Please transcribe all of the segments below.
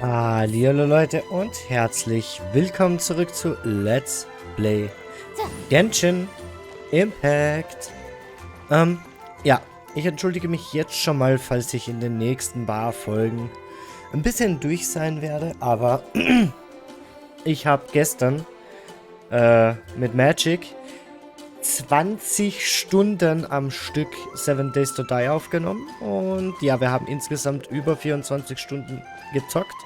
Hallihallo Leute und herzlich willkommen zurück zu Let's Play Genshin Impact. Ja, ich entschuldige mich jetzt schon mal, falls ich in den nächsten paar Folgen ein bisschen durch sein werde, aber ich habe gestern mit Magic 20 Stunden am Stück 7 Days to Die aufgenommen und ja, wir haben insgesamt über 24 Stunden gezockt.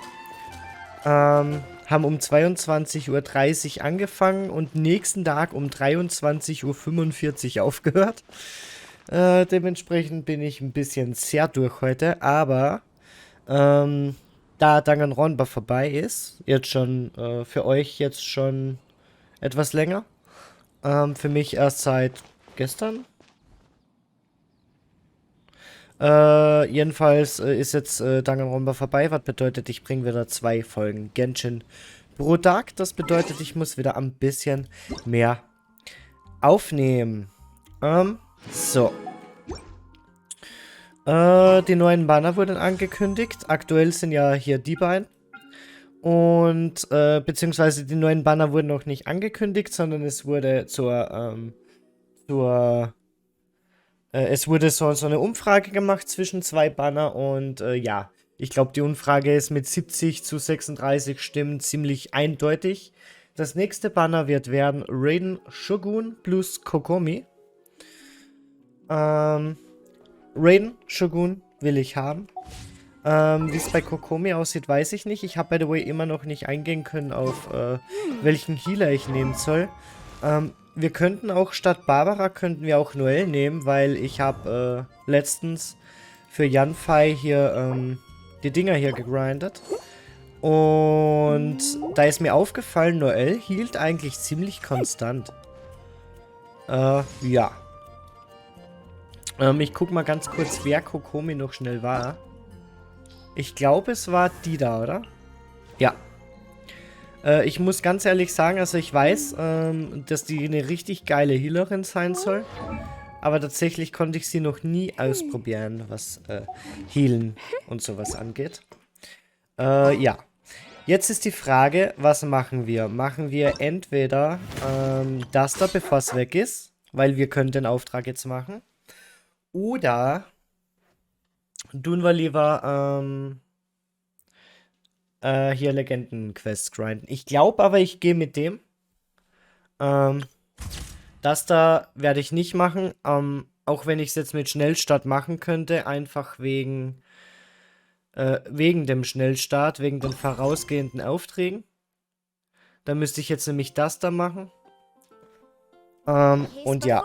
Haben um 22:30 Uhr angefangen und nächsten Tag um 23:45 Uhr aufgehört. Dementsprechend bin ich ein bisschen sehr durch heute, aber da Danganronpa vorbei ist, jetzt schon für euch jetzt schon etwas länger, für mich erst seit gestern. Jedenfalls ist jetzt Danganronpa vorbei, was bedeutet, ich bringe wieder 2 Folgen Genshin pro Tag. Das bedeutet, ich muss wieder ein bisschen mehr aufnehmen. So. Die neuen Banner wurden angekündigt. Aktuell sind ja hier die beiden. Und, beziehungsweise die neuen Banner wurden noch nicht angekündigt, sondern es wurde es wurde so eine Umfrage gemacht zwischen 2 Banner und ja, ich glaube, die Umfrage ist mit 70 zu 36 Stimmen ziemlich eindeutig. Das nächste Banner wird werden Raiden Shogun plus Kokomi. Raiden Shogun will ich haben. Wie es bei Kokomi aussieht, weiß ich nicht. Ich habe, by the way, immer noch nicht eingehen können auf welchen Healer ich nehmen soll. Wir könnten auch statt Barbara könnten wir auch Noelle nehmen, weil ich habe letztens für Yanfei hier die Dinger hier gegrindet. Und da ist mir aufgefallen, Noelle hielt eigentlich ziemlich konstant. Ja. Ich guck mal ganz kurz, wer Kokomi noch schnell war. Ich glaube, es war die da, oder? Ja. Ich muss ganz ehrlich sagen, also ich weiß, dass die eine richtig geile Healerin sein soll. Aber tatsächlich konnte ich sie noch nie ausprobieren, was Healen und sowas angeht. Ja. Jetzt ist die Frage, was machen wir? Machen wir entweder das da, bevor es weg ist, weil wir können den Auftrag jetzt machen. Oder tun wir lieber hier Legenden-Quests grinden. Ich glaube aber, ich gehe mit dem. Das da werde ich nicht machen. Auch wenn ich es jetzt mit Schnellstart machen könnte. Einfach wegen dem Schnellstart, wegen den vorausgehenden Aufträgen. Da müsste ich jetzt nämlich das da machen. Und ja.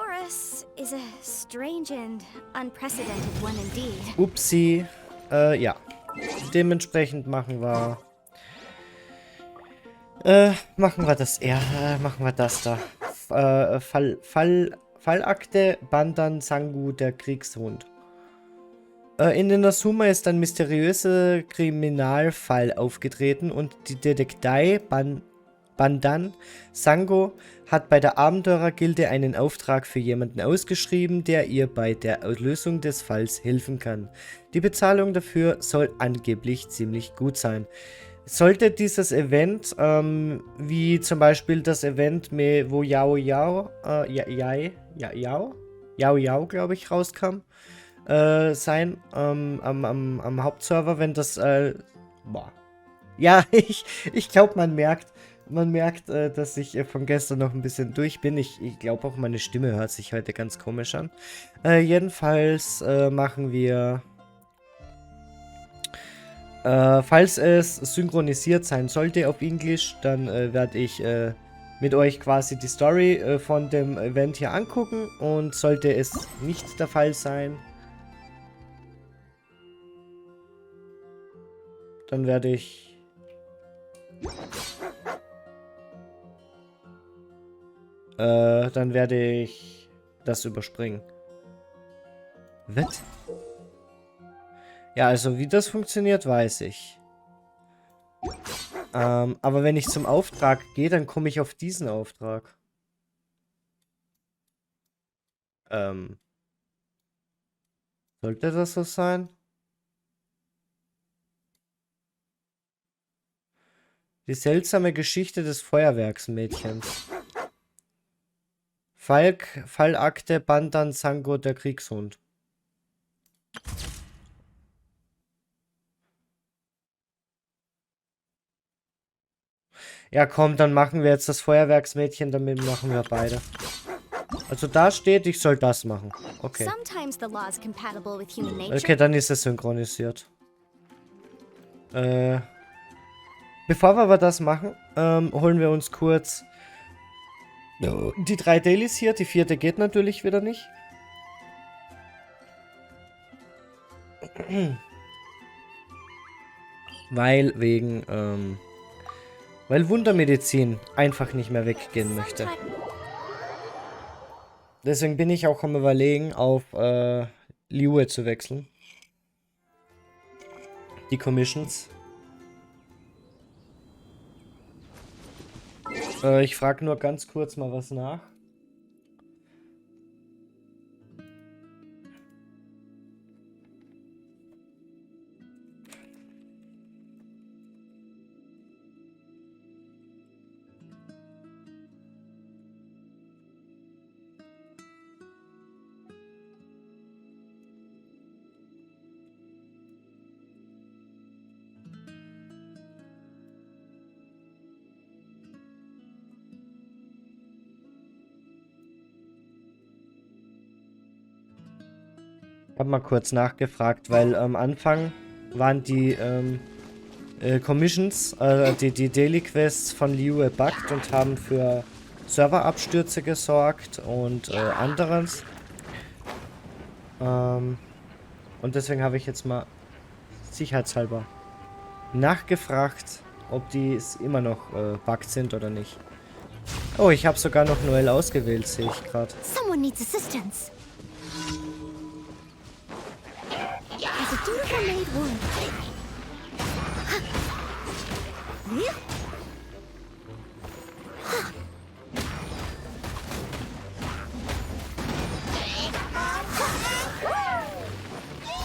Upsi. Ja. Dementsprechend machen wir das da. Fallakte Bandan Sangu, der Kriegshund. In den Asuma ist ein mysteriöser Kriminalfall aufgetreten und die Detektei Bandan Sango hat bei der Abenteurergilde einen Auftrag für jemanden ausgeschrieben, der ihr bei der Lösung des Falls helfen kann. Die Bezahlung dafür soll angeblich ziemlich gut sein. Sollte dieses Event, wie zum Beispiel das Event, wo Yao Yao, glaube ich, rauskam, sein, am Hauptserver, wenn das, boah. Ja, ich glaube, man merkt, dass ich von gestern noch ein bisschen durch bin. Ich glaube auch, meine Stimme hört sich heute ganz komisch an. Jedenfalls machen wir, falls es synchronisiert sein sollte auf Englisch, dann werde ich mit euch quasi die Story von dem Event hier angucken. Und sollte es nicht der Fall sein, dann werde ich das überspringen. Was? Ja, also wie das funktioniert, weiß ich. Aber wenn ich zum Auftrag gehe, dann komme ich auf diesen Auftrag. Sollte das so sein? Die seltsame Geschichte des Feuerwerksmädchens. Fallakte Bandan Sango, der Kriegshund. Ja komm, dann machen wir jetzt das Feuerwerksmädchen, damit machen wir beide. Also da steht, ich soll das machen. Okay. Okay, dann ist es synchronisiert. Bevor wir aber das machen, holen wir uns kurz die 3 Dailies hier. Die 4. geht natürlich wieder nicht. Weil Wundermedizin einfach nicht mehr weggehen möchte. Deswegen bin ich auch am Überlegen, auf Liue zu wechseln. Die Commissions. Ich frage nur ganz kurz mal was nach. Ich habe mal kurz nachgefragt, weil am Anfang waren die Commissions, die Daily Quests von Liu buggt und haben für Serverabstürze gesorgt und anderes. Und deswegen habe ich jetzt mal sicherheitshalber nachgefragt, ob die immer noch buggt sind oder nicht. Oh, ich habe sogar noch Noel ausgewählt, sehe ich gerade. Someone needs assistance. As a dutiful maid would.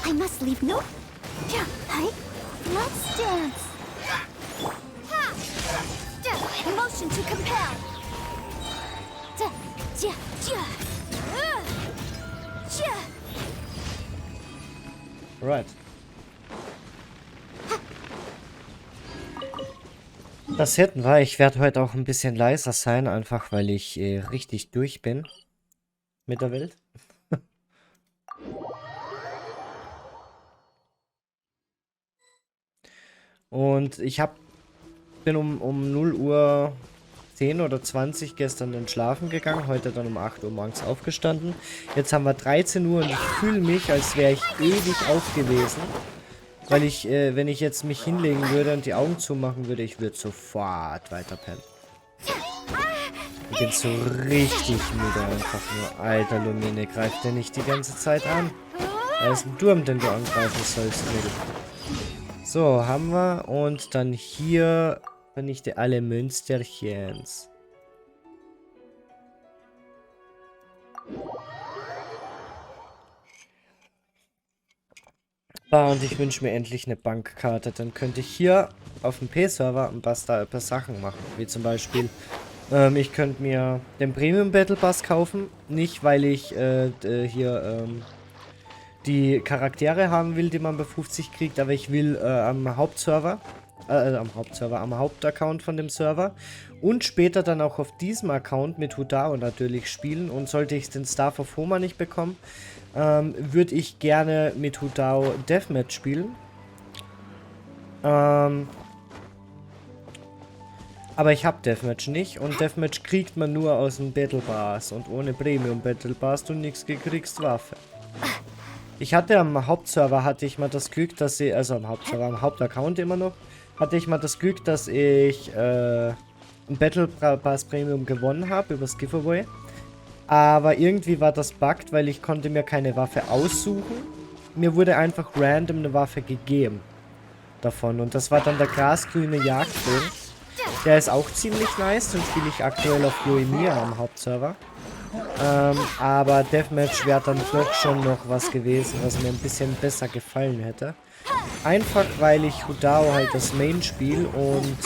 I must leave no. Let's dance. Emotion to compel. Right. Das hätten wir. Ich werde heute auch ein bisschen leiser sein, einfach weil ich richtig durch bin mit der Welt. Und ich bin um 0 Uhr 10 oder 20 gestern dann schlafen gegangen, heute dann um 8 Uhr morgens aufgestanden. Jetzt haben wir 13 Uhr und ich fühle mich, als wäre ich ewig auf gewesen. Weil ich, wenn ich jetzt mich hinlegen würde und die Augen zumachen würde, ich würde sofort weiter pennen. Ich bin so richtig müde einfach nur. Alter Lumine, greift der nicht die ganze Zeit an? Da ist ein Turm, den du angreifen sollst, Mädel. So, haben wir. Und dann hier vernichte alle Münsterchens. Und ich wünsche mir endlich eine Bankkarte. Dann könnte ich hier auf dem P-Server ein paar Sachen machen. Wie zum Beispiel, ich könnte mir den Premium Battle Pass kaufen. Nicht, weil ich die Charaktere haben will, die man bei 50 kriegt, aber ich will am Hauptaccount von dem Server und später dann auch auf diesem Account mit Hudao natürlich spielen. Und sollte ich den Staff of Homer nicht bekommen, würde ich gerne mit Hudao Deathmatch spielen. Aber ich habe Deathmatch nicht und Deathmatch kriegt man nur aus dem Battle Pass und ohne Premium Battle Pass du nichts gekriegst Waffe. Ich hatte am Hauptserver, mal das Glück, dass ich, also am Hauptaccount immer noch, hatte ich mal das Glück, dass ich ein Battle Pass Premium gewonnen habe übers Giveaway. Aber irgendwie war das bugged, weil ich konnte mir keine Waffe aussuchen. Mir wurde einfach random eine Waffe gegeben davon. Und das war dann der grasgrüne Jagdfilm. Der ist auch ziemlich nice, den spiele ich aktuell auf Yoimiya am Hauptserver. Aber Deathmatch wäre dann doch schon noch was gewesen, was mir ein bisschen besser gefallen hätte. Einfach, weil ich Hudao halt das Main spiele und,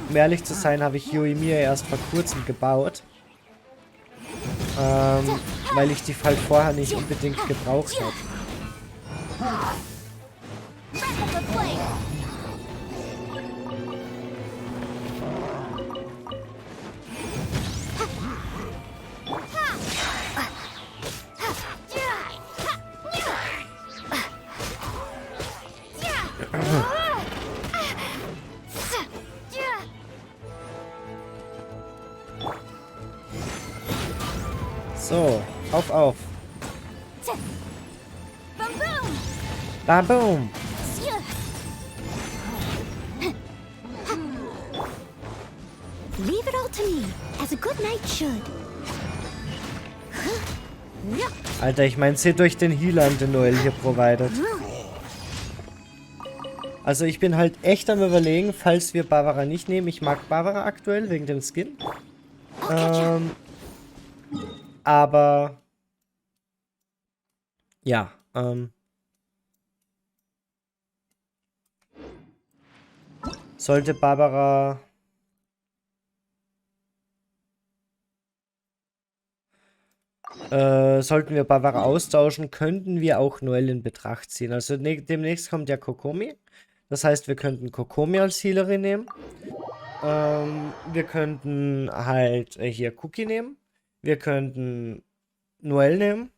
um ehrlich zu sein, habe ich Yoimiya erst vor kurzem gebaut. Weil ich die halt vorher nicht unbedingt gebraucht habe. So, auf. Baboom! Leave it all to me, as a good knight should. Alter, ich meine, seht euch den Healer den Noel hier provided. Also ich bin halt echt am Überlegen, falls wir Barbara nicht nehmen. Ich mag Barbara aktuell wegen dem Skin. Aber ja, sollte Barbara sollten wir Barbara austauschen, könnten wir auch Noel in Betracht ziehen. Also demnächst kommt ja Kokomi. Das heißt, wir könnten Kokomi als Healerin nehmen. Wir könnten halt hier Cookie nehmen. Wir könnten Noel nehmen.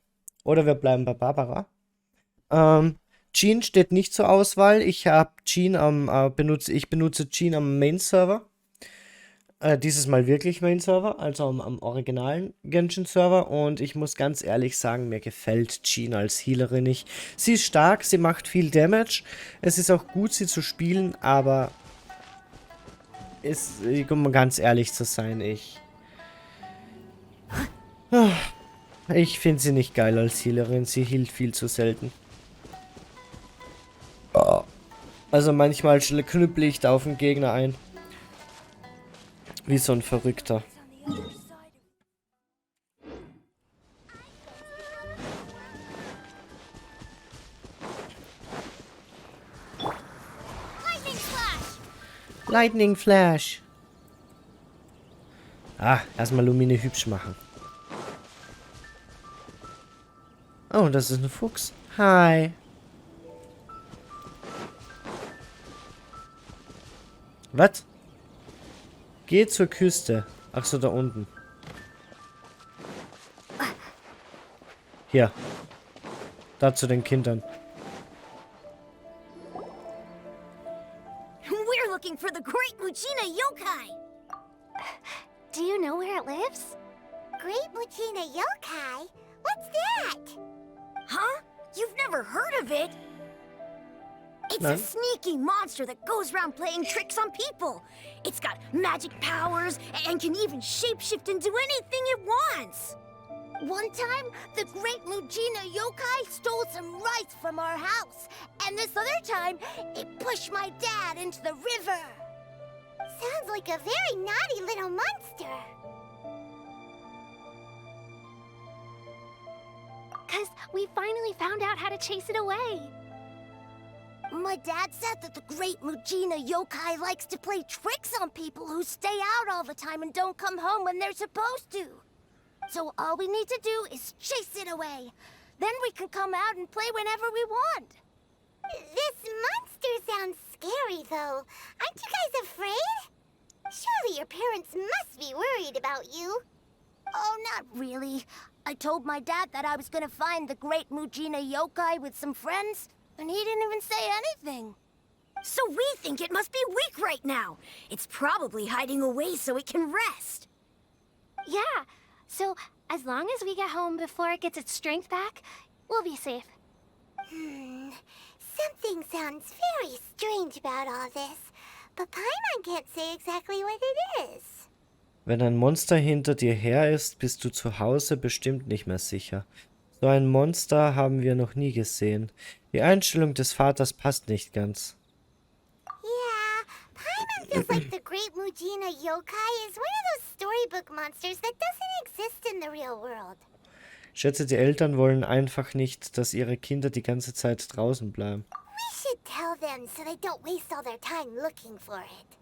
Oder wir bleiben bei Barbara. Jean steht nicht zur Auswahl. Ich habe Jean benutze Jean am Main-Server. Dieses Mal wirklich Main-Server, also am originalen Genshin-Server. Und ich muss ganz ehrlich sagen, mir gefällt Jean als Healerin nicht. Sie ist stark, sie macht viel Damage. Es ist auch gut, sie zu spielen, aber um ganz ehrlich zu sein, ich finde sie nicht geil als Healerin. Sie healt viel zu selten. Also manchmal knüppel ich da auf den Gegner ein. Wie so ein Verrückter. Lightning Flash. Erstmal Lumine hübsch machen. Oh, das ist ein Fuchs. Hi. Was? Geh zur Küste. Ach so, da unten. Hier. Da zu den Kindern. We're looking for the great Mujina Yokai. Do you know where it lives? Great Mujina Yokai? What's that? Huh? You've never heard of it? It's a sneaky monster that goes around playing tricks on people. It's got magic powers and can even shapeshift into anything it wants. One time, the great Mujina Yokai stole some rice from our house. And this other time, it pushed my dad into the river. Sounds like a very naughty little monster. 'Cause we finally found out how to chase it away. My dad said that the great Mujina Yokai likes to play tricks on people who stay out all the time and don't come home when they're supposed to. So all we need to do is chase it away. Then we can come out and play whenever we want. This monster sounds scary, though. Aren't you guys afraid? Surely your parents must be worried about you. Oh, not really. I told my dad that I was gonna find the great Mujina Yokai with some friends. And he didn't even say anything. So we think it must be weak right now. It's probably hiding away so it can rest. Yeah, so as long as we get home before it gets its strength back, we'll be safe. Something sounds very strange about all this. But Paimon can't say exactly what it is. Wenn ein Monster hinter dir her ist, bist du zu Hause bestimmt nicht mehr sicher. So ein Monster haben wir noch nie gesehen. Die Einstellung des Vaters passt nicht ganz. Yeah, Paimon feels like the great Mujina Yokai is one of those storybook monsters that doesn't exist in the real world. Ich schätze, die Eltern wollen einfach nicht, dass ihre Kinder die ganze Zeit draußen bleiben. We should tell them so they don't waste all their time looking for it.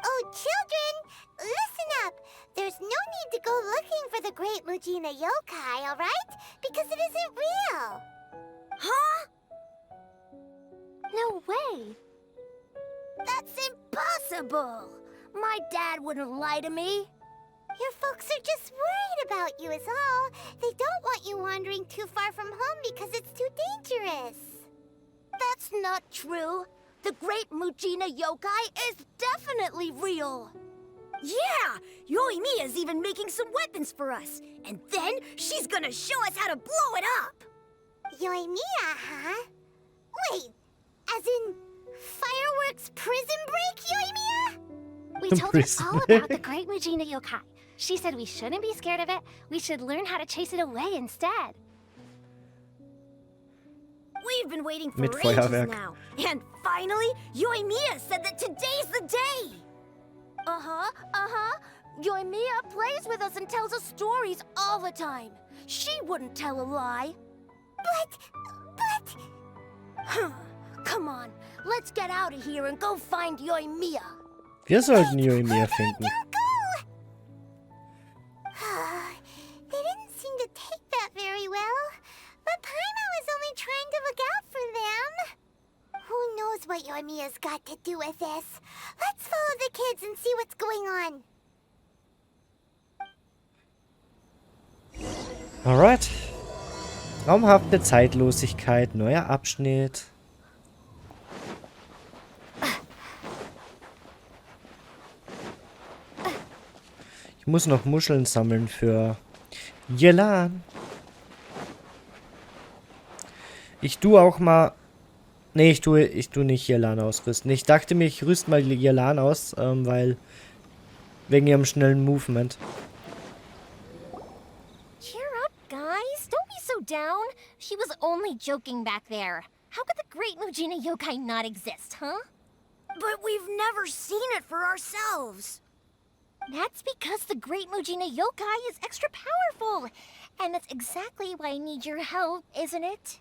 Oh, children, listen up. There's no need to go looking for the great Mujina Yokai, all right? Because it isn't real. Huh? No way. That's impossible. My dad wouldn't lie to me. Your folks are just worried about you is all. They don't want you wandering too far from home because it's too dangerous. That's not true. The great Mujina Yokai is definitely real. Yeah! Yoimiya's even making some weapons for us. And then she's gonna show us how to blow it up. Yoimiya, huh? Wait, as in fireworks prison break, Yoimiya? We told her all about the great Mujina Yokai. She said we shouldn't be scared of it. We should learn how to chase it away instead. We've been waiting for ages now. And finally, Yoimiya said that today's the day. Yoimiya plays with us and tells us stories all the time. She wouldn't tell a lie. But... Come on, let's get out of here and go find Yoimiya. Wir sollten Yoimiya finden. Go! They didn't seem to take that very well. But Paimon was only trying to look out for them. Who knows what Yoimiya's got to do with this? Let's follow the kids and see what's going on. Alright. Traumhafte Zeitlosigkeit, neuer Abschnitt. Ich muss noch Muscheln sammeln für Yelan. Ich tue auch mal... Nee, ich tue nicht Yelan ausrüsten. Ich dachte mir, ich rüste mal Yelan aus, weil... Wegen ihrem schnellen Movement. Cheer up, guys. Don't be so down. She was only joking back there. How could the great Mujina Yokai not exist, huh? But we've never seen it for ourselves. That's because the great Mujina Yokai is extra powerful. And that's exactly why I need your help, isn't it?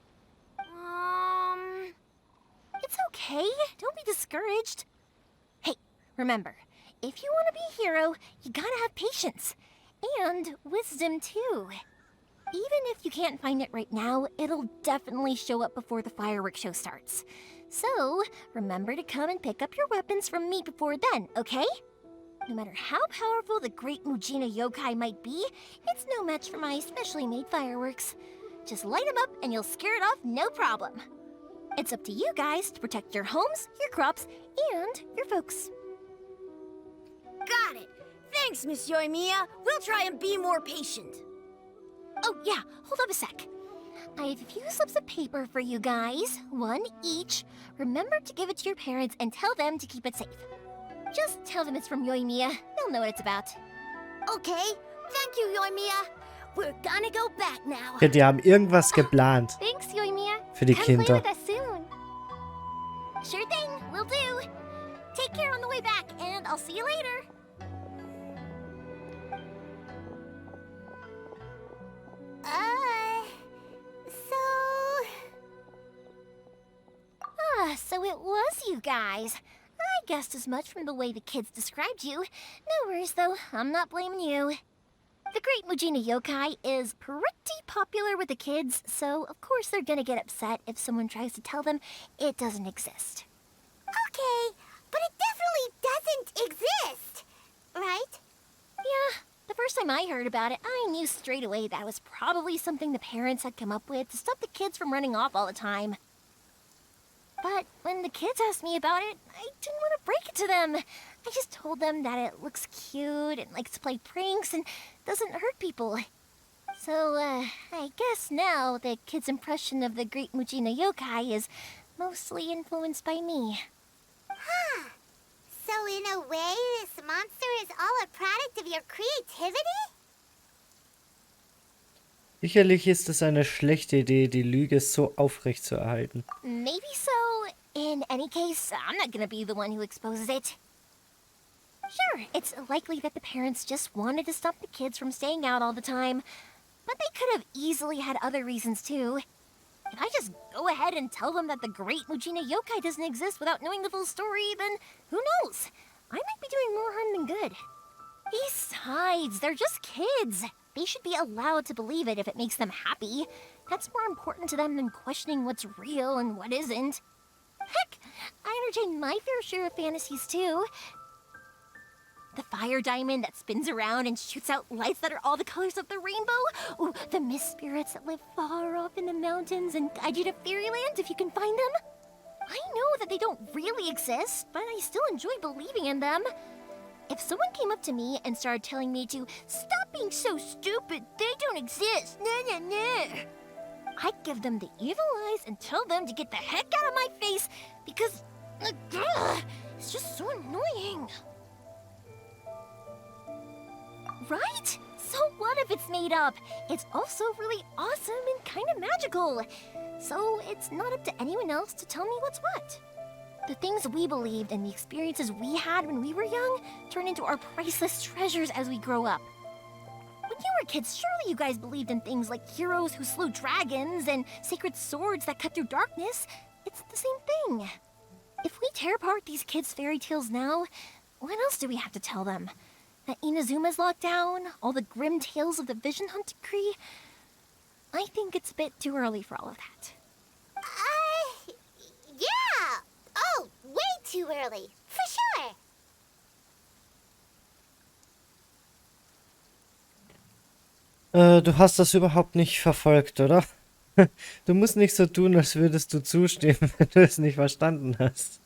It's okay. Don't be discouraged. Hey, remember, if you want to be a hero, you gotta have patience. And wisdom, too. Even if you can't find it right now, it'll definitely show up before the fireworks show starts. So, remember to come and pick up your weapons from me before then, okay? No matter how powerful the great Mujina Yokai might be, it's no match for my specially made fireworks. Just light them up and you'll scare it off no problem. It's up to you guys to protect your homes, your crops, and your folks. Got it. Thanks, Miss Yoimiya. We'll try and be more patient. Oh, yeah. Hold up a sec. I have a few slips of paper for you guys. One each. Remember to give it to your parents and tell them to keep it safe. Just tell them it's from Yoimiya. They'll know what it's about. Okay. Thank you, Yoimiya. We're gonna go back now. Ja, die haben irgendwas geplant. Thanks, Yoimiya. Für die Come Kinder. play with us soon. Sure thing. Will do. Take care on the way back, and I'll see you later. So it was you guys. I guessed as much from the way the kids described you. No worries, though. I'm not blaming you. The great Mujina Yokai is pretty popular with the kids, so of course they're gonna get upset if someone tries to tell them it doesn't exist. Okay, but it definitely doesn't exist, right? Yeah, the first time I heard about it, I knew straight away that was probably something the parents had come up with to stop the kids from running off all the time. But when the kids asked me about it, I didn't want to break it to them. I just told them that it looks cute and likes to play pranks and doesn't hurt people. So, I guess now the kids' impression of the great Mujina Yokai is mostly influenced by me. Huh. So in a way, this monster is all a product of your creativity? Sicherlich ist es eine schlechte Idee, die Lüge so aufrecht zu erhalten. Maybe so. In any case, I'm not gonna be the one who exposes it. Sure, it's likely that the parents just wanted to stop the kids from staying out all the time. But they could have easily had other reasons too. If I just go ahead and tell them that the great Mujina Yokai doesn't exist without knowing the full story, then who knows? I might be doing more harm than good. Besides, they're just kids. They should be allowed to believe it if it makes them happy. That's more important to them than questioning what's real and what isn't. Heck, I entertain my fair share of fantasies too. The fire diamond that spins around and shoots out lights that are all the colors of the rainbow. Ooh, the mist spirits that live far off in the mountains and guide you to fairyland if you can find them. I know that they don't really exist, but I still enjoy believing in them. If someone came up to me and started telling me to stop being so stupid, they don't exist, I'd give them the evil eyes and tell them to get the heck out of my face because it's just so annoying. Right? So what if it's made up? It's also really awesome and kind of magical. So it's not up to anyone else to tell me what's what. The things we believed and the experiences we had when we were young turn into our priceless treasures as we grow up. When you were kids, surely you guys believed in things like heroes who slew dragons and sacred swords that cut through darkness. It's the same thing. If we tear apart these kids' fairy tales now, what else do we have to tell them? That Inazuma's locked down? All the grim tales of the Vision Hunt decree? I think it's a bit too early for all of that. Yeah! Oh, way too early, for sure. Du hast das überhaupt nicht verfolgt, oder? Du musst nicht so tun, als würdest du zustimmen, wenn du es nicht verstanden hast.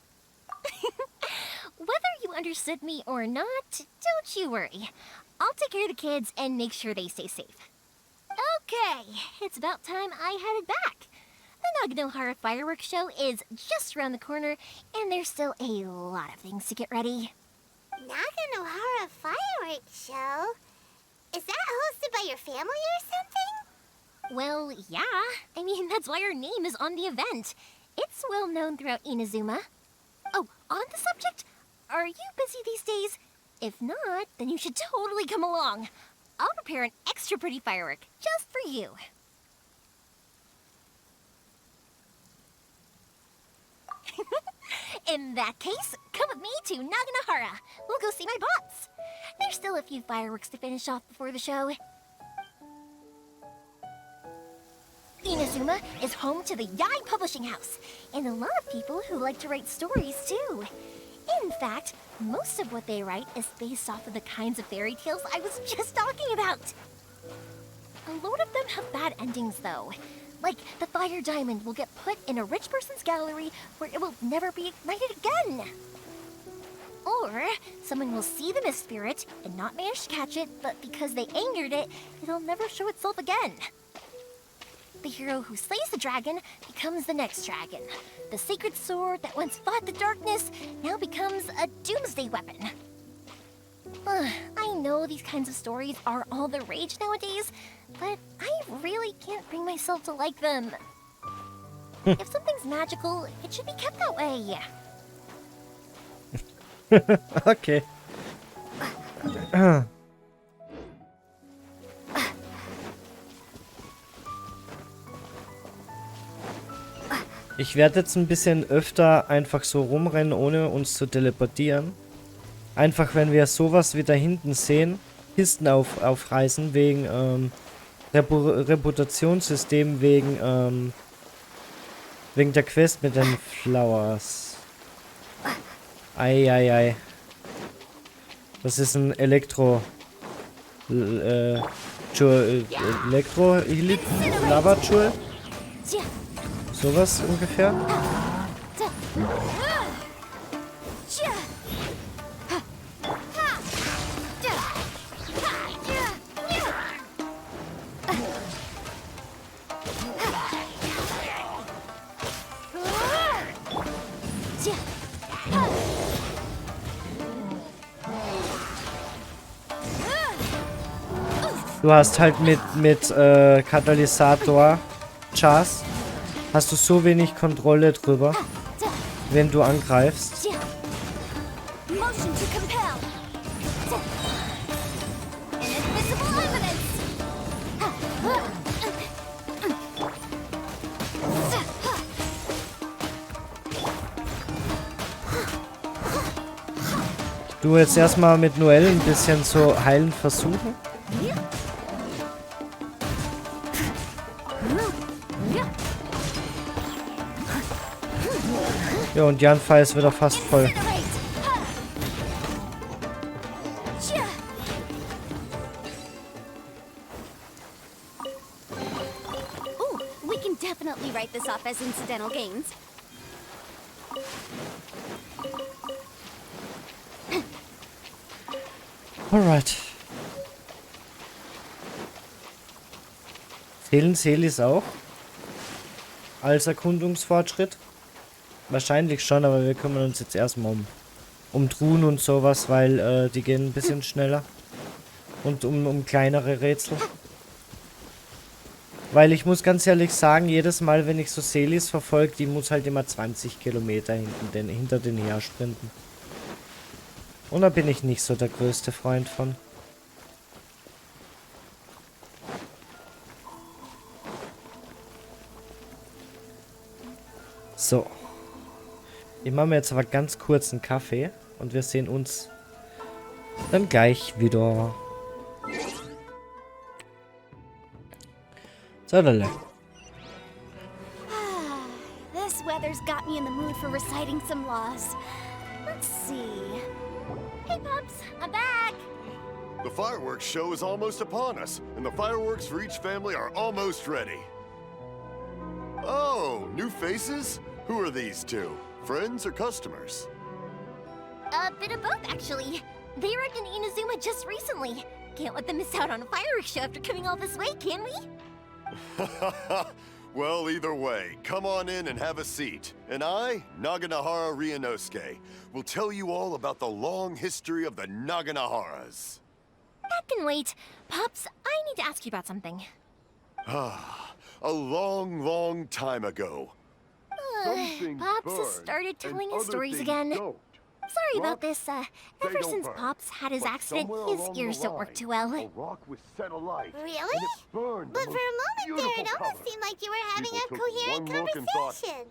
Whether you understood me or not, don't you worry. I'll take care of the kids and make sure they stay safe. Okay, it's about time I headed back. The Naganohara fireworks show is just around the corner, and there's still a lot of things to get ready. Naganohara fireworks show? Is that hosted by your family or something? Well, yeah. I mean, that's why our name is on the event. It's well known throughout Inazuma. Oh, on the subject, are you busy these days? If not, then you should totally come along. I'll prepare an extra pretty firework just for you. In that case, come with me to Naganohara. We'll go see my boss. There's still a few fireworks to finish off before the show. Inazuma is home to the Yaoi Publishing House, and a lot of people who like to write stories too. In fact, most of what they write is based off of the kinds of fairy tales I was just talking about. A load of them have bad endings though. Like, the fire diamond will get put in a rich person's gallery where it will never be ignited again. Or, someone will see the mist spirit and not manage to catch it, but because they angered it, it'll never show itself again. The hero who slays the dragon becomes the next dragon. The sacred sword that once fought the darkness now becomes a doomsday weapon. I know these kinds of stories are all the rage nowadays, but I really can't bring myself to like them. If something's magical, it should be kept that way. Okay. Ich werde jetzt ein bisschen öfter einfach so rumrennen, ohne uns zu teleportieren. Einfach, wenn wir sowas wie da hinten sehen, Kisten aufreißen, wegen Reputationssystem, wegen der Quest mit den Flowers. Eieiei. Das ist ein Elektro... Lava-Jewel? Sowas ungefähr. Du hast halt mit Katalysator Chars hast du so wenig Kontrolle drüber, wenn du angreifst. Du jetzt erstmal mit Noelle ein bisschen so heilen versuchen. Ja, und Jan Fall ist wieder fast voll. Oh, we can definitely write this off as incidental gains. Alright. Zählen Selis auch? Als Erkundungsfortschritt? Wahrscheinlich schon, aber wir kümmern uns jetzt erstmal um Truhen und sowas, weil die gehen ein bisschen schneller. Und um kleinere Rätsel. Weil ich muss ganz ehrlich sagen, jedes Mal, wenn ich so Selis verfolge, die muss halt immer 20 Kilometer hinter den her sprinten. Und da bin ich nicht so der größte Freund von. So. Ich mache mir jetzt aber ganz kurz einen Kaffee und wir sehen uns dann gleich wieder. So, Lele. This weather's got me in the mood for reciting some laws. Let's see. Hey, Pups, I'm back. The fireworks show is almost upon us, and the fireworks for each family are almost ready. Oh, new faces? Who are these two? Friends or customers? A bit of both, actually. They arrived in Inazuma just recently. Can't let them miss out on a fireworks show after coming all this way, can we? Well, either way, come on in and have a seat. And I, Naganahara Ryunosuke, will tell you all about the long history of the Naganaharas. That can wait. Pops, I need to ask you about something. A long, long time ago. Pops has started telling his stories again. Sorry about this, ever since Pops had his accident, his ears don't work too well. Really? But for a moment there, it almost seemed like you were having a coherent conversation.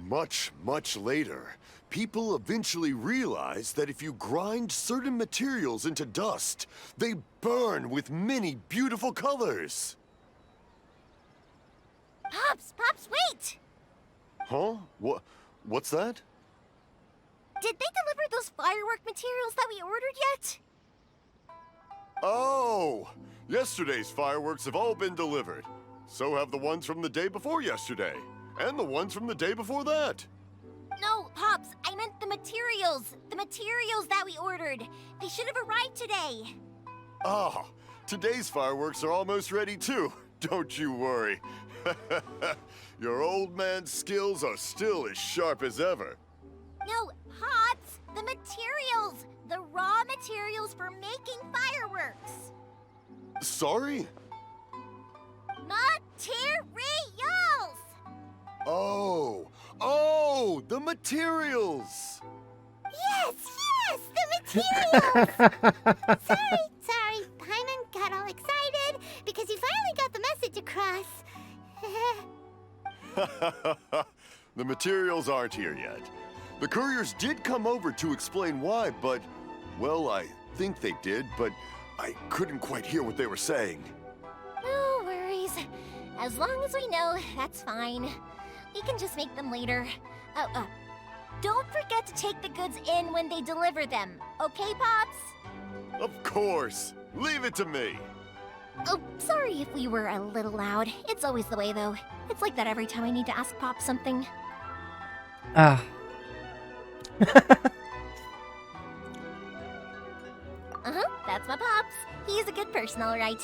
Much, much later, people eventually realized that if you grind certain materials into dust, they burn with many beautiful colors. Pops, wait! Huh? What's that? Did they deliver those firework materials that we ordered yet? Oh! Yesterday's fireworks have all been delivered. So have the ones from the day before yesterday. And the ones from the day before that. No, Pops, I meant the materials. The materials that we ordered. They should have arrived today. Ah, today's fireworks are almost ready too. Don't you worry. Your old man's skills are still as sharp as ever. No, Pops, the materials. The raw materials for making fireworks. Sorry? Materials! Oh, the materials! Yes, the materials! Sorry, Hyman got all excited because he finally got the message across. The materials aren't here yet. The couriers did come over to explain why, but, well, I think they did, but I couldn't quite hear what they were saying. No worries. As long as we know, that's fine. We can just make them later. Don't forget to take the goods in when they deliver them. Okay, Pops? Of course. Leave it to me. Oh, sorry if we were a little loud. It's always the way, though. It's like that every time I need to ask Pop something. Ah. That's my Pops. He's a good person, all right.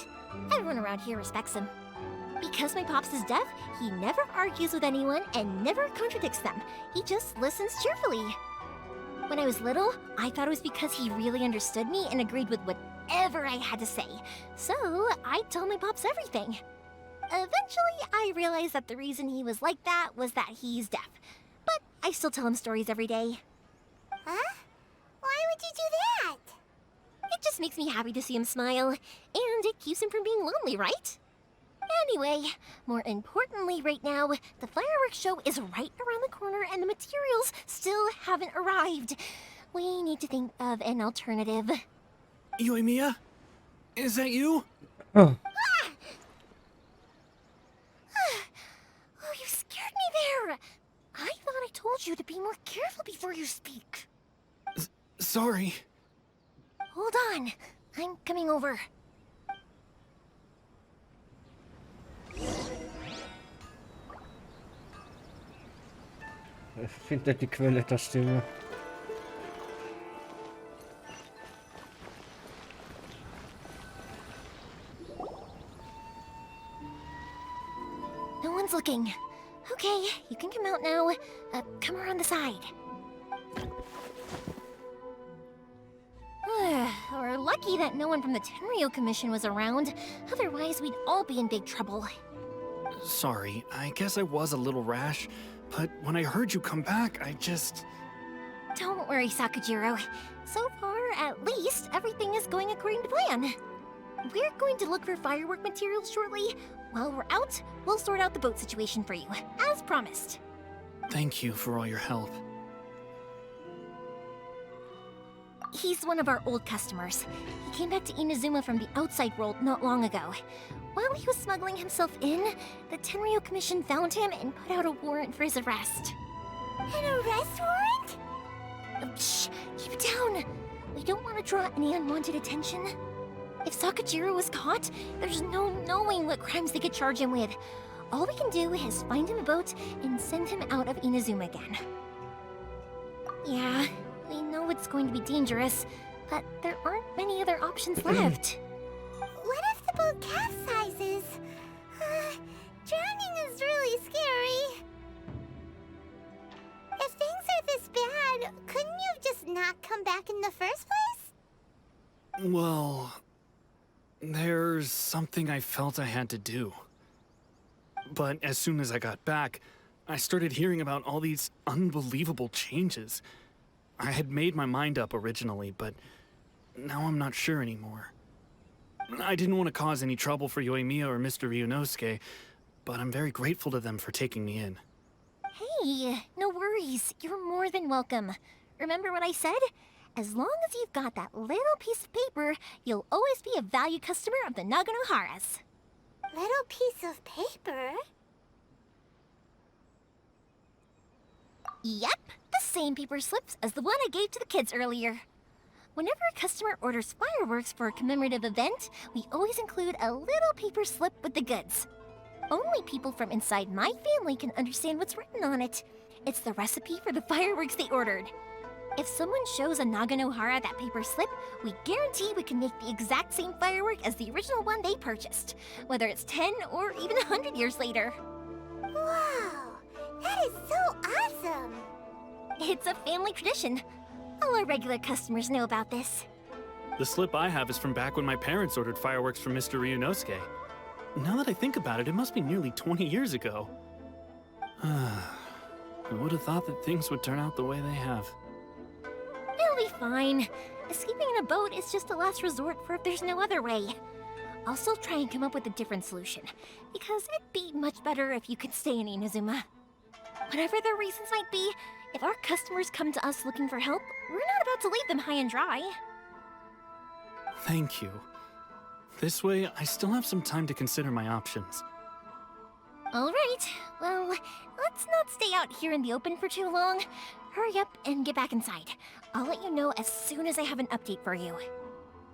Everyone around here respects him. Because my Pops is deaf, he never argues with anyone and never contradicts them. He just listens cheerfully. When I was little, I thought it was because he really understood me and agreed with whatever I had to say. So, I told my Pops everything. Eventually, I realized that the reason he was like that was that he's deaf. But I still tell him stories every day. Huh? Why would you do that? It just makes me happy to see him smile, and it keeps him from being lonely, right? Anyway, more importantly right now, the fireworks show is right around the corner and the materials still haven't arrived. We need to think of an alternative. Yoimiya? Is that you? Oh, Oh, you scared me there! I thought I told you to be more careful before you speak. Sorry. Hold on. I'm coming over. findet die Quelle der Stimme. No one's looking. Okay, you can come out now. Come around the side. We're lucky that no one from the Tenryou Commission was around. Otherwise, we'd all be in big trouble. Sorry, I guess I was a little rash, but when I heard you come back, I just... Don't worry, Sakujiro. So far, at least, everything is going according to plan. We're going to look for firework materials shortly. While we're out, we'll sort out the boat situation for you, as promised. Thank you for all your help. He's one of our old customers. He came back to Inazuma from the outside world not long ago. While he was smuggling himself in, the Tenryou Commission found him and put out a warrant for his arrest. An arrest warrant? Shh! Keep it down! We don't want to draw any unwanted attention. If Sakujiro was caught, there's no knowing what crimes they could charge him with. All we can do is find him a boat and send him out of Inazuma again. Yeah, we know it's going to be dangerous, but there aren't many other options left. What if the boat capsizes? Drowning is really scary. If things are this bad, couldn't you have just not come back in the first place? Well... there's something I felt I had to do. But as soon as I got back, I started hearing about all these unbelievable changes. I had made my mind up originally, but now I'm not sure anymore. I didn't want to cause any trouble for Yoimiya or Mr. Ryunosuke, but I'm very grateful to them for taking me in. Hey, no worries. You're more than welcome. Remember what I said? As long as you've got that little piece of paper, you'll always be a valued customer of the Naganoharas. Little piece of paper? Yep, the same paper slips as the one I gave to the kids earlier. Whenever a customer orders fireworks for a commemorative event, we always include a little paper slip with the goods. Only people from inside my family can understand what's written on it. It's the recipe for the fireworks they ordered. If someone shows a Naganohara that paper slip, we guarantee we can make the exact same firework as the original one they purchased, whether it's 10 or even 100 years later. Wow, that is so awesome! It's a family tradition. All our regular customers know about this. The slip I have is from back when my parents ordered fireworks from Mr. Ryunosuke. Now that I think about it, it must be nearly 20 years ago. I would have thought that things would turn out the way they have. It'll be fine. Escaping in a boat is just a last resort for if there's no other way. I'll still try and come up with a different solution, because it'd be much better if you could stay in Inazuma. Whatever their reasons might be, if our customers come to us looking for help, we're not about to leave them high and dry. Thank you. This way, I still have some time to consider my options. Alright, well, let's not stay out here in the open for too long. Hurry up and get back inside. I'll let you know as soon as I have an update for you.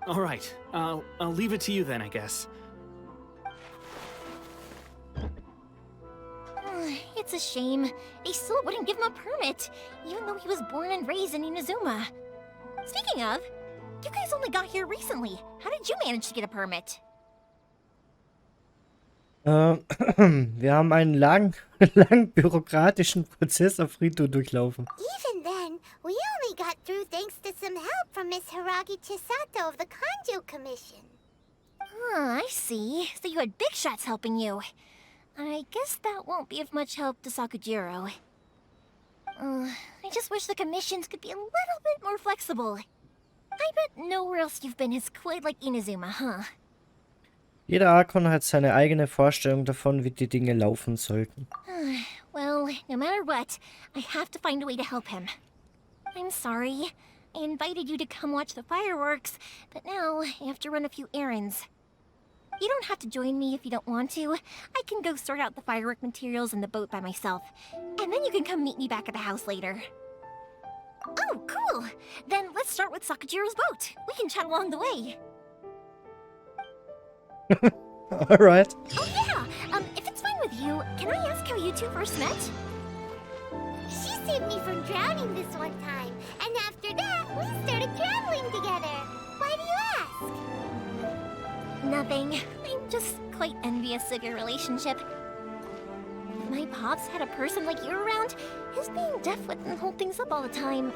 All right, I'll leave it to you then, I guess. It's a shame. They still wouldn't give him a permit, even though he was born and raised in Inazuma. Speaking of, you guys only got here recently. How did you manage to get a permit? Wir haben einen lang bürokratischen Prozess auf Rito durchlaufen. Even then, we only got through thanks to some help from Miss Hiragi Chisato of the Kanjo Commission. Ah, I see. So you had big shots helping you. I guess that won't be of much help to Sakujiro. I just wish the commissions could be a little bit more flexible. I bet nowhere else you've been is quite like Inazuma, huh? Jeder Archon hat seine eigene Vorstellung davon, wie die Dinge laufen sollten. Well, no matter what, I have to find a way to help him. I'm sorry. I invited you to come watch the fireworks, but now I have to run a few errands. You don't have to join me if you don't want to. I can go sort out the firework materials in the boat by myself, and then you can come meet me back at the house later. Oh, cool! Then let's start with Sakajiro's boat. We can chat along the way. Alright. Oh yeah! If it's fine with you, can I ask how you two first met? She saved me from drowning this one time, and after that, we started traveling together. Why do you ask? Nothing. I'm just quite envious of your relationship. If my pops had a person like you around, his being deaf wouldn't hold things up all the time.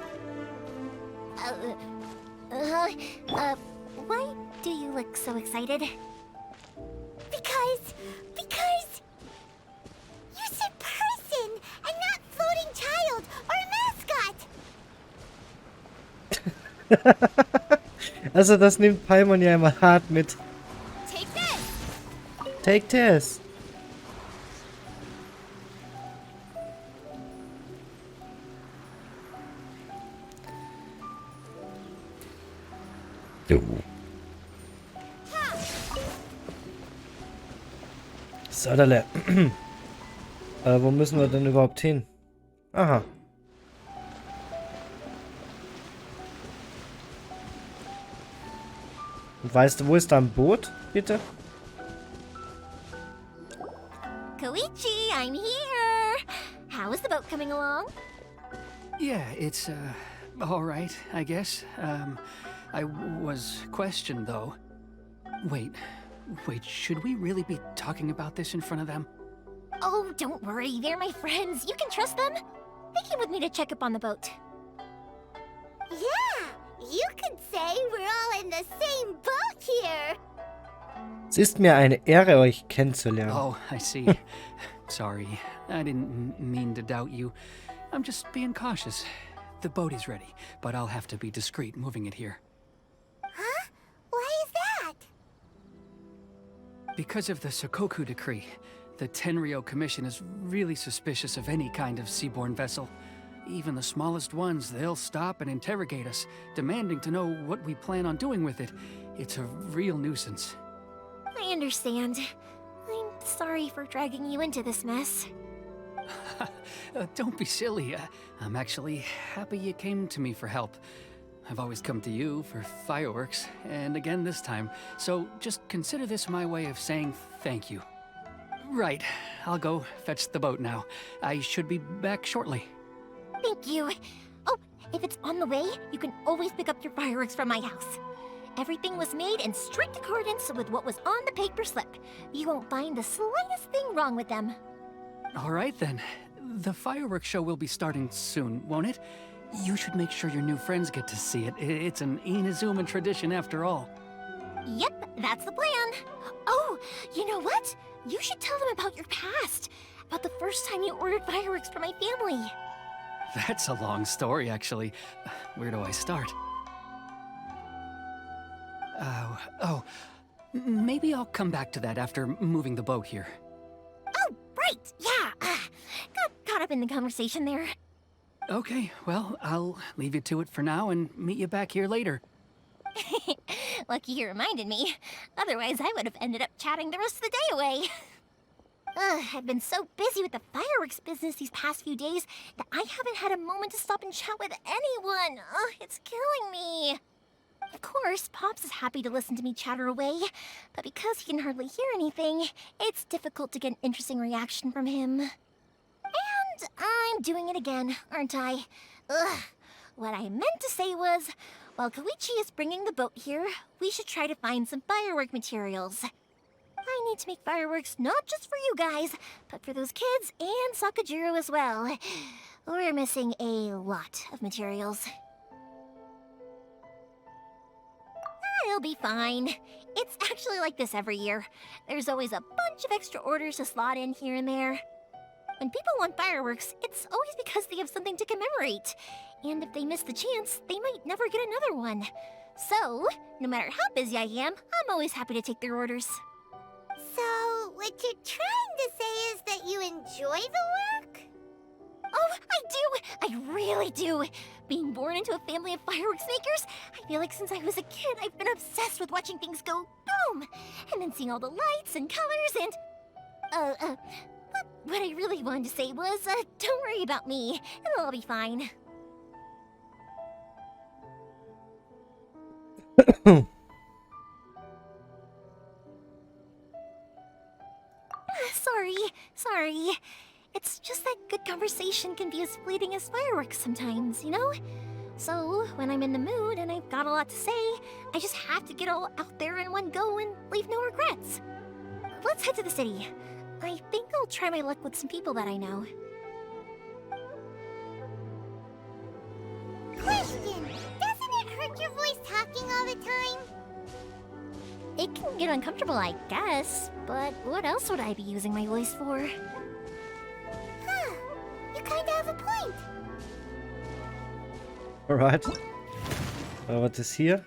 Why do you look so excited? Because you said person and not floating child or mascot. Also das nimmt Paimon ja immer hart mit. Take this! Take this. Sodale. Wo müssen wir denn überhaupt hin? Aha. Und weißt du, wo ist da ein Boot, bitte? Koichi, I'm here! How is the boat coming along? Yeah, it's, all right, I guess. I was questioned, though. Wait, should we really be talking about this in front of them? Oh, don't worry, they're my friends. You can trust them. They came with me to check up on the boat. Yeah, you could say we're all in the same boat here. Es ist mir eine Ehre, euch kennenzulernen. Oh, I see. Sorry, I didn't mean to doubt you. I'm just being cautious. The boat is ready, but I'll have to be discreet moving it here. Huh? Why is that? Because of the Sokoku decree, the Tenryou Commission is really suspicious of any kind of seaborne vessel. Even the smallest ones, they'll stop and interrogate us, demanding to know what we plan on doing with it. It's a real nuisance. I understand. I'm sorry for dragging you into this mess. Don't be silly. I'm actually happy you came to me for help. I've always come to you for fireworks, and again this time, so just consider this my way of saying thank you. Right, I'll go fetch the boat now. I should be back shortly. Thank you. Oh, if it's on the way, you can always pick up your fireworks from my house. Everything was made in strict accordance with what was on the paper slip. You won't find the slightest thing wrong with them. All right then. The fireworks show will be starting soon, won't it? You should make sure your new friends get to see it. It's an Inazuma tradition after all. Yep, that's the plan. Oh, you know what? You should tell them about your past. About the first time you ordered fireworks for my family. That's a long story, actually. Where do I start? Maybe I'll come back to that after moving the boat here. Oh, right, yeah. Got caught up in the conversation there. Okay, well, I'll leave you to it for now and meet you back here later. Lucky you reminded me. Otherwise, I would have ended up chatting the rest of the day away. I've been so busy with the fireworks business these past few days that I haven't had a moment to stop and chat with anyone. It's killing me. Of course, Pops is happy to listen to me chatter away, but because he can hardly hear anything, it's difficult to get an interesting reaction from him. And I'm doing it again, aren't I? What I meant to say was, while Koichi is bringing the boat here, we should try to find some firework materials. I need to make fireworks not just for you guys, but for those kids and Sakajiro as well. We're missing a lot of materials. It'll be fine. It's actually like this every year. There's always a bunch of extra orders to slot in here and there. When people want fireworks, it's always because they have something to commemorate. And if they miss the chance, they might never get another one. So, no matter how busy I am, I'm always happy to take their orders. So, what you're trying to say is that you enjoy the work? Oh, I do! I really do! Being born into a family of fireworks makers, I feel like since I was a kid, I've been obsessed with watching things go boom! And then seeing all the lights and colors and... What I really wanted to say was, don't worry about me. It'll all be fine. Sorry. It's just that good conversation can be as fleeting as fireworks sometimes, you know? So, when I'm in the mood and I've got a lot to say, I just have to get all out there in one go and leave no regrets. Let's head to the city. I think I'll try my luck with some people that I know. Question! Doesn't it hurt your voice talking all the time? It can get uncomfortable, I guess, but what else would I be using my voice for? Huh. You kinda have a point. Alright. Was ist hier?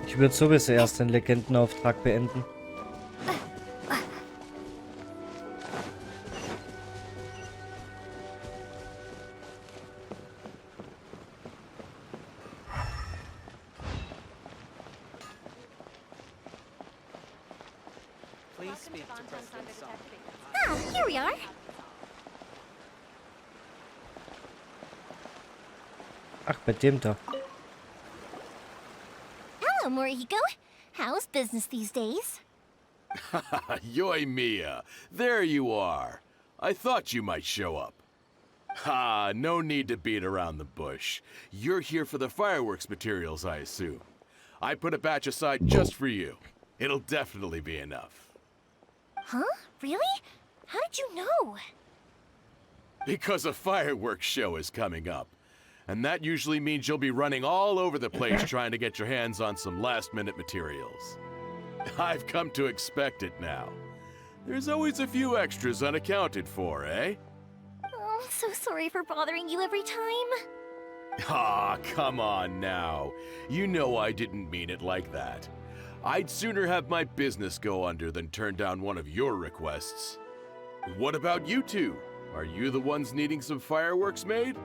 Ich würde sowieso erst den Legendenauftrag beenden. Ah, here we are. Ach, bei dem da. Hello, Morihiko. How's business these days? Yoimiya, there you are. I thought you might show up. Ha, no need to beat around the bush. You're here for the fireworks materials, I assume. I put a batch aside just for you. It'll definitely be enough. Huh? Really? How did you know? Because a fireworks show is coming up. And that usually means you'll be running all over the place trying to get your hands on some last-minute materials. I've come to expect it now. There's always a few extras unaccounted for, eh? Oh, I'm so sorry for bothering you every time. Ah, come on now. You know I didn't mean it like that. I'd sooner have my business go under than turn down one of your requests. What about you two? Are you the ones needing some fireworks made?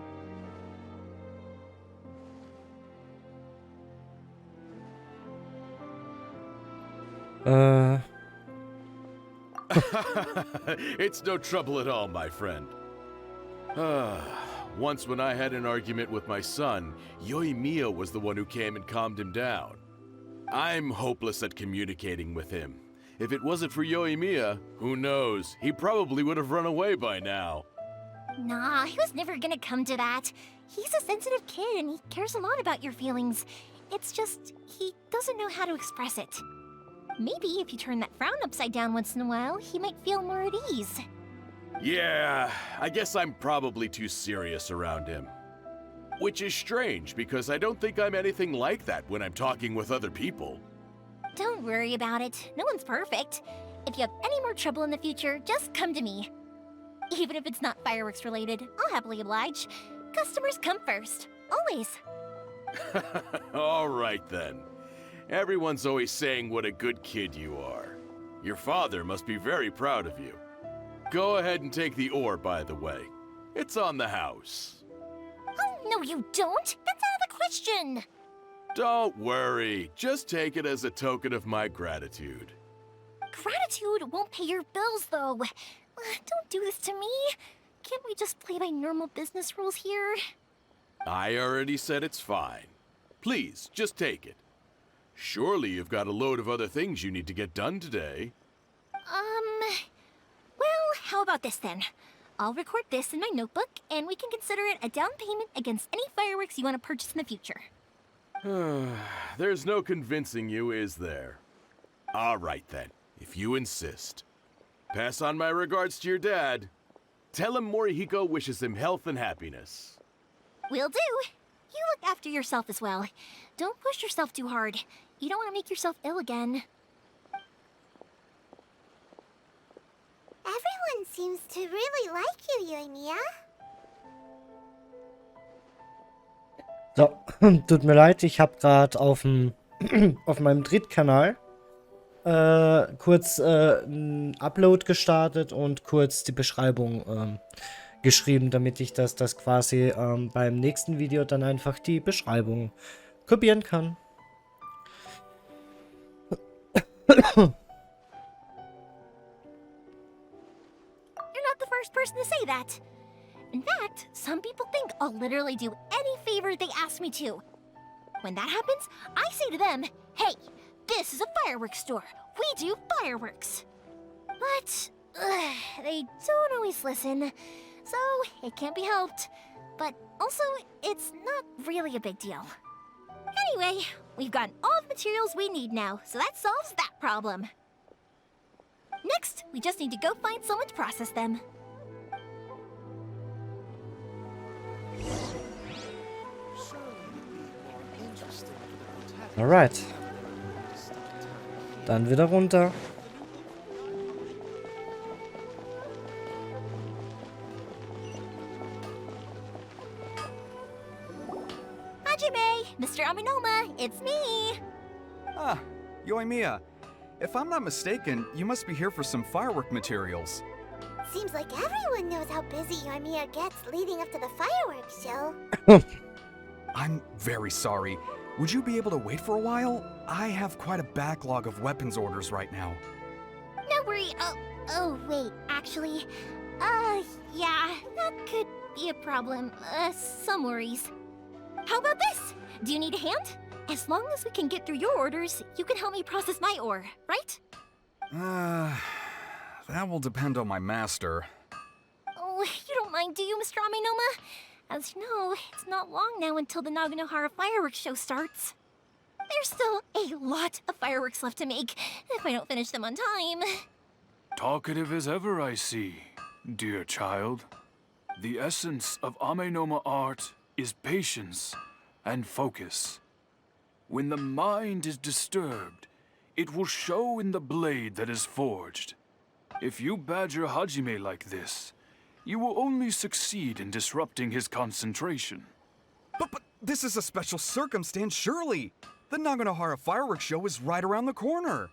It's no trouble at all, my friend. Once when I had an argument with my son, Yoimiya was the one who came and calmed him down. I'm hopeless at communicating with him. If it wasn't for Yoimiya, who knows, he probably would have run away by now. Nah, he was never gonna come to that. He's a sensitive kid and he cares a lot about your feelings. It's just, he doesn't know how to express it. Maybe if you turn that frown upside down once in a while, he might feel more at ease. Yeah, I guess I'm probably too serious around him. Which is strange, because I don't think I'm anything like that when I'm talking with other people. Don't worry about it. No one's perfect. If you have any more trouble in the future, just come to me. Even if it's not fireworks related, I'll happily oblige. Customers come first. Always. All right then. Everyone's always saying what a good kid you are. Your father must be very proud of you. Go ahead and take the ore, by the way. It's on the house. Oh, no you don't! That's out of the question! Don't worry. Just take it as a token of my gratitude. Gratitude won't pay your bills, though. Don't do this to me. Can't we just play by normal business rules here? I already said it's fine. Please, just take it. Surely you've got a load of other things you need to get done today. Well, how about this then? I'll record this in my notebook, and we can consider it a down payment against any fireworks you want to purchase in the future. There's no convincing you, is there? All right then, if you insist. Pass on my regards to your dad. Tell him Morihiko wishes him health and happiness. Will do. You look after yourself as well. Don't push yourself too hard. You don't want to make yourself ill again. Everyone seems to really like you, Yoimiya. So, tut mir leid, ich habe gerade auf meinem Drittkanal kurz einen Upload gestartet und kurz die Beschreibung geschrieben, damit ich das quasi beim nächsten Video dann einfach die Beschreibung kopieren kann. You're not the first person to say that. In fact, some people think I'll literally do any favor they ask me to. When that happens, I say to them, hey, this is a fireworks store. We do fireworks. But they don't always listen, so it can't be helped. But also, it's not really a big deal. Anyway, we've gotten all the materials we need now, so that solves that problem. Next, we just need to go find someone to process them. Alright. Dann wieder runter. Hajime, Mr. Aminoma, it's me. Ah, Yoimiya. If I'm not mistaken, you must be here for some firework materials. Seems like everyone knows how busy Yoimiya gets leading up to the fireworks show. I'm very sorry. Would you be able to wait for a while? I have quite a backlog of weapons orders right now. No worry. Oh, wait. Actually, yeah, that could be a problem. Some worries. How about this? Do you need a hand? As long as we can get through your orders, you can help me process my ore, right? That will depend on my master. Oh, you don't mind, do you, Mr. Aminoma? As you know, it's not long now until the Naganohara fireworks show starts. There's still a lot of fireworks left to make, if I don't finish them on time. Talkative as ever, I see, dear child. The essence of Amenoma art is patience and focus. When the mind is disturbed, it will show in the blade that is forged. If you badger Hajime like this, you will only succeed in disrupting his concentration. But this is a special circumstance, surely. The Naganohara fireworks show is right around the corner.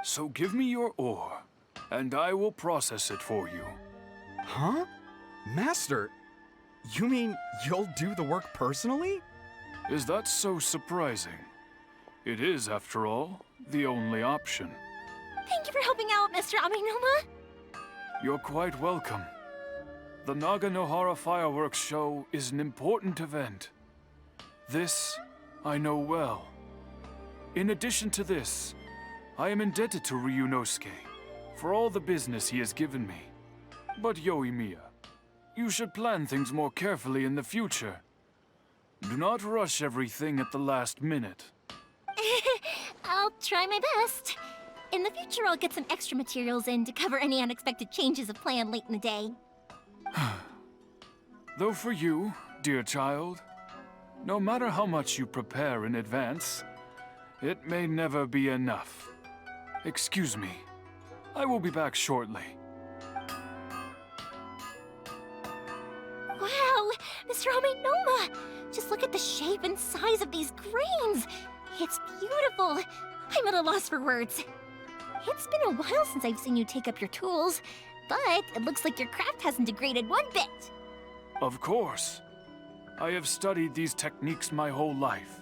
So give me your ore, and I will process it for you. Huh? Master, you mean you'll do the work personally? Is that so surprising? It is, after all, the only option. Thank you for helping out, Mr. Aminoma. You're quite welcome. The Naganohara fireworks show is an important event. This I know well. In addition to this, I am indebted to Ryunosuke for all the business he has given me. But Yoimiya, you should plan things more carefully in the future. Do not rush everything at the last minute. I'll try my best. In the future, I'll get some extra materials in to cover any unexpected changes of plan late in the day. Though for you, dear child, no matter how much you prepare in advance, it may never be enough. Excuse me. I will be back shortly. Wow, Mr. Aminoma! Just look at the shape and size of these grains! It's beautiful! I'm at a loss for words. It's been a while since I've seen you take up your tools, but it looks like your craft hasn't degraded one bit. Of course. I have studied these techniques my whole life.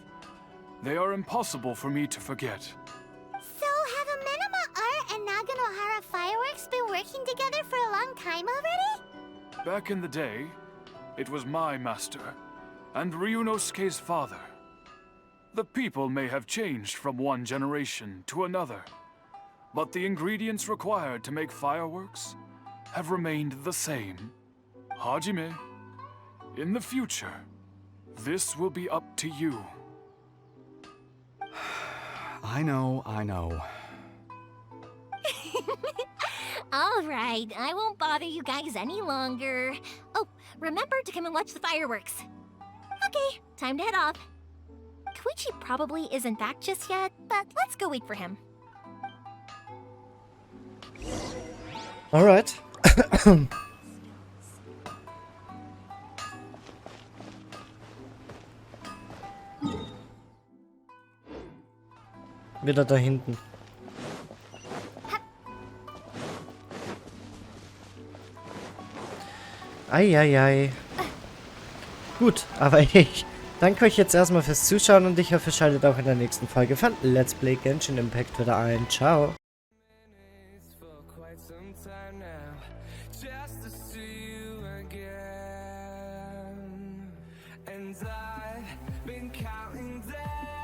They are impossible for me to forget. So, have Amenoma Art and Naganohara Fireworks been working together for a long time already? Back in the day, it was my master, and Ryunosuke's father. The people may have changed from one generation to another, but the ingredients required to make fireworks have remained the same. Hajime, in the future, this will be up to you. I know. All right, I won't bother you guys any longer. Oh, remember to come and watch the fireworks. Okay, time to head off. Koichi probably isn't back just yet, but let's go wait for him. Alright. wieder da hinten. Eieiei. Gut, aber ich danke euch jetzt erstmal fürs Zuschauen und ich hoffe, ihr schaltet auch in der nächsten Folge von Let's Play Genshin Impact wieder ein. Ciao. And I've been counting down